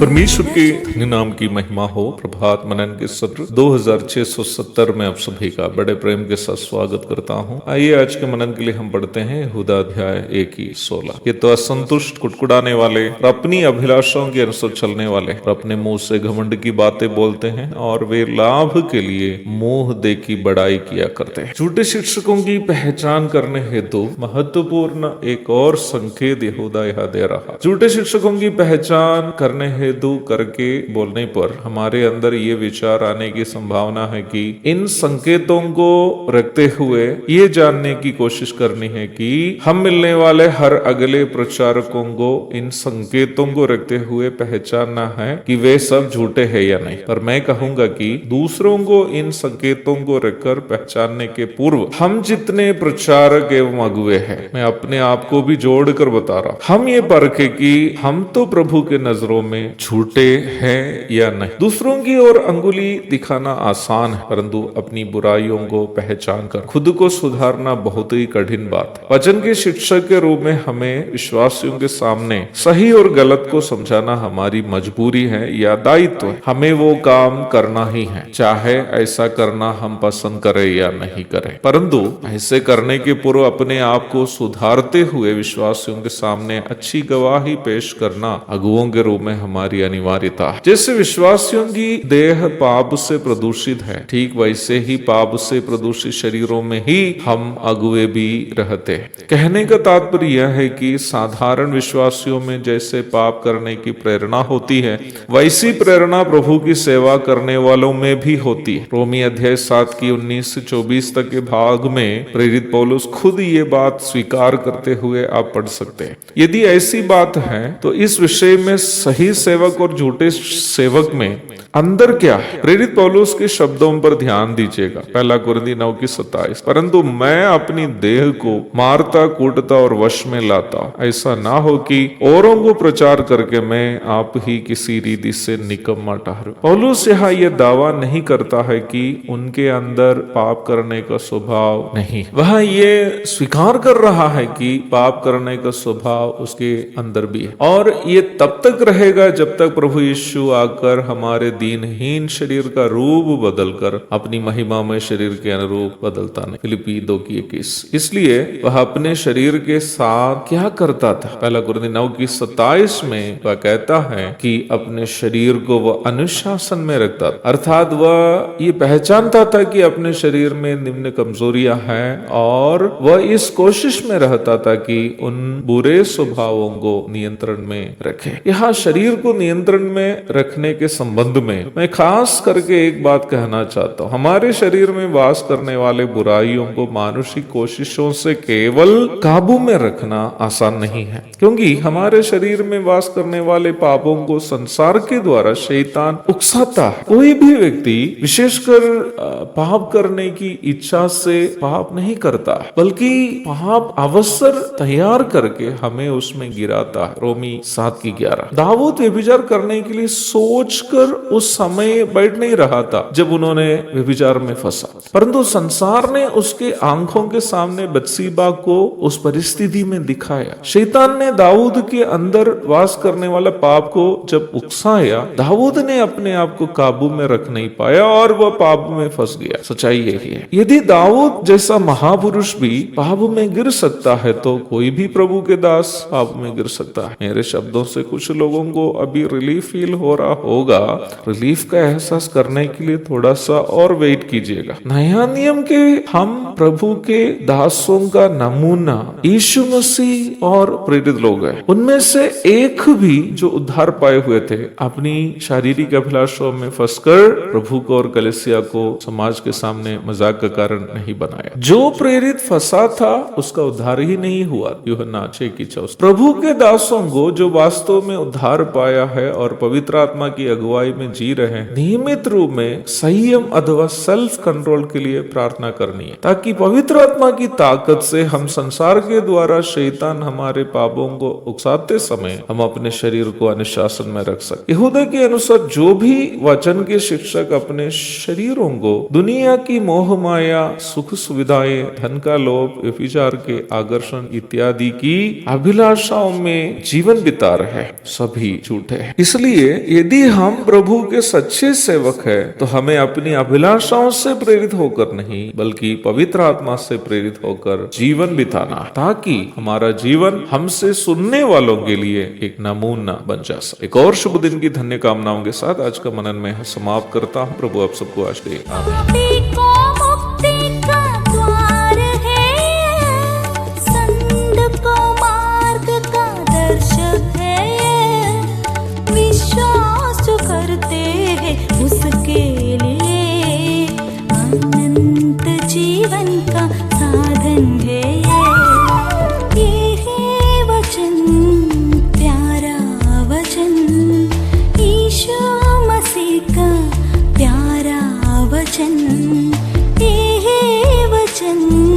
परमेश्वर के नाम की महिमा हो। प्रभात मनन के सत्र 2670 में आप सभी का बड़े प्रेम के साथ स्वागत करता हूं। आइए आज के मनन के लिए हम पढ़ते हैं यहूदा अध्याय 1:16। ये तो असंतुष्ट कुटकुटाने वाले और अपनी अभिलाषाओं के अनुसार चलने वाले और अपने मुंह से घमंड की बातें बोलते हैं और वे लाभ के लिए मुंह देखी बड़ाई किया करते हैं। झूठे शिक्षकों की पहचान करने हेतु महत्वपूर्ण एक और संकेत यहूदा यह दे रहा। झूठे शिक्षकों की पहचान करने हेतु करके बोलने पर हमारे अंदर ये विचार आने की संभावना है कि इन संकेतों को रखते हुए ये जानने की कोशिश करनी है कि हम मिलने वाले हर अगले प्रचारकों को इन संकेतों को रखते हुए पहचानना है कि वे सब झूठे हैं या नहीं। पर मैं कहूंगा कि दूसरों को इन संकेतों को रखकर पहचानने के पूर्व हम जितने प्रचारक एवं अगुवे हैं, मैं अपने आप को भी जोड़कर बता रहा हूं, हम ये परखे कि हम तो प्रभु के नजरों में झूठे हैं या नहीं। दूसरों की ओर अंगुली दिखाना आसान है, परंतु अपनी बुराइयों को पहचान कर खुद को सुधारना बहुत ही कठिन बात है। वचन के शिक्षक के रूप में हमें विश्वासियों के सामने सही और गलत को समझाना हमारी मजबूरी है या दायित्व है। हमें वो काम करना ही है, चाहे ऐसा करना हम पसंद करें या नहीं करें। परंतु ऐसे करने के पूर्व अपने आप को सुधारते हुए विश्वासियों के सामने अच्छी गवाही पेश करना अगुओं के रूप में हमारी अनिवार्यता है। जैसे विश्वासियों की देह पाप से प्रदूषित है, ठीक वैसे ही पाप से प्रदूषित शरीरों में ही हम अगुवे भी रहते हैं। कहने का तात्पर्य यह है कि साधारण विश्वासियों में जैसे पाप करने की प्रेरणा होती है, वैसी प्रेरणा प्रभु की सेवा करने वालों में भी होती है। रोमी अध्याय 7 की 19 से 24 तक के भाग में प्रेरित पौलुस खुद ये बात स्वीकार करते हुए आप पढ़ सकते हैं। यदि ऐसी बात है तो इस विषय में सही सेवक और झूठे सेवक में अंदर क्या है? प्रेरित पौलुस के शब्दों पर ध्यान दीजिएगा। 1 कुरिन्थी 9:27। परंतु मैं अपनी देह को मारता कूटता और वश में लाता, ऐसा ना हो कि औरों को प्रचार करके मैं आप ही किसी रीति से निकम्मा ठहरूं। पौलुस यहाँ यह दावा नहीं करता है कि उनके अंदर पाप करने का स्वभाव नहीं, वह ये स्वीकार कर रहा है कि पाप करने का स्वभाव उसके अंदर भी है और ये तब तक रहेगा जब तक प्रभु यीशु आकर हमारे दीनहीन शरीर का रूप बदलकर अपनी महिमा में शरीर के अनुरूप बदलता नहीं। फिलिप्पी 2:21। इसलिए वह अपने शरीर के साथ क्या करता था? 1 कुरिन्थी 9:27 में वह कहता है कि अपने शरीर को वह अनुशासन में रखता था, अर्थात वह ये पहचानता था कि अपने शरीर में निम्न कमजोरियां हैं और वह इस कोशिश में रहता था कि उन बुरे स्वभावों को नियंत्रण में रखे। यहाँ शरीर को नियंत्रण में रखने के संबंध में मैं खास करके एक बात कहना चाहता हूँ। हमारे शरीर में वास करने वाले बुराइयों को मानुषिक कोशिशों से केवल काबू में रखना आसान नहीं है, क्योंकि हमारे शरीर में वास करने वाले पापों को संसार के द्वारा शैतान उकसाता है। कोई भी व्यक्ति विशेषकर पाप करने की इच्छा से पाप नहीं करता, बल्कि पाप अवसर तैयार करके हमें उसमें गिराता है। रोमी 7:11। दाऊद व्यभिचार करने के लिए सोचकर उस समय बैठ नहीं रहा था जब उन्होंने व्यभिचार में फंसा, परंतु संसार ने उसके आंखों के सामने बत्सीबा को उस परिस्थिति में दिखाया। शैतान ने दाऊद के अंदर वास करने वाला पाप को जब उकसाया, दाऊद ने अपने आप को काबू में रख नहीं पाया और वह पाप में फंस गया। सच्चाई यही है। यदि दाऊद जैसा महापुरुष भी पाप में गिर सकता है तो कोई भी प्रभु के दास पाप में गिर सकता है। मेरे शब्दों से कुछ लोगों को अब अभी रिलीफ फील हो रहा होगा, रिलीफ का एहसास करने के लिए थोड़ा सा और वेट कीजिएगा। नया नियम के हम प्रभु के दासों का नमूना यीशु मसीह और प्रेरित लोग हैं। उनमें से एक भी जो उद्धार पाए हुए थे अपनी शारीरिक अभिलाषों में फंसकर प्रभु को और कलीसिया को समाज के सामने मजाक का कारण नहीं बनाया। जो प्रेरित फंसा था उसका उद्धार ही नहीं हुआ। यूहन्ना 6:14। प्रभु के दासों को जो वास्तव में उद्धार पाया है और पवित्र आत्मा की अगुवाई में जी रहे हैं, नियमित रूप में संयम अथवा सेल्फ कंट्रोल के लिए प्रार्थना करनी है, ताकि पवित्र आत्मा की ताकत से हम संसार के द्वारा शैतान हमारे पापों को उकसाते समय हम अपने शरीर को अनुशासन में रख सके। यहूदा के अनुसार जो भी वचन के शिक्षक अपने शरीरों को दुनिया की मोह माया, सुख सुविधाएं, धन का लोभ, व्यभिचार के आकर्षण इत्यादि की अभिलाषाओं में जीवन बिता रहे, सभी झूठे हैं। इसलिए यदि हम प्रभु के सच्चे सेवक हैं तो हमें अपनी अभिलाषाओं से प्रेरित होकर नहीं बल्कि पवित्र आत्मा से प्रेरित होकर जीवन बिताना, ताकि हमारा जीवन हमसे सुनने वालों के लिए एक नमूना बन जा सके। एक और शुभ दिन की धन्य कामनाओं के साथ आज का मनन में समाप्त करता हूँ। प्रभु आप सबको आज दे। वचन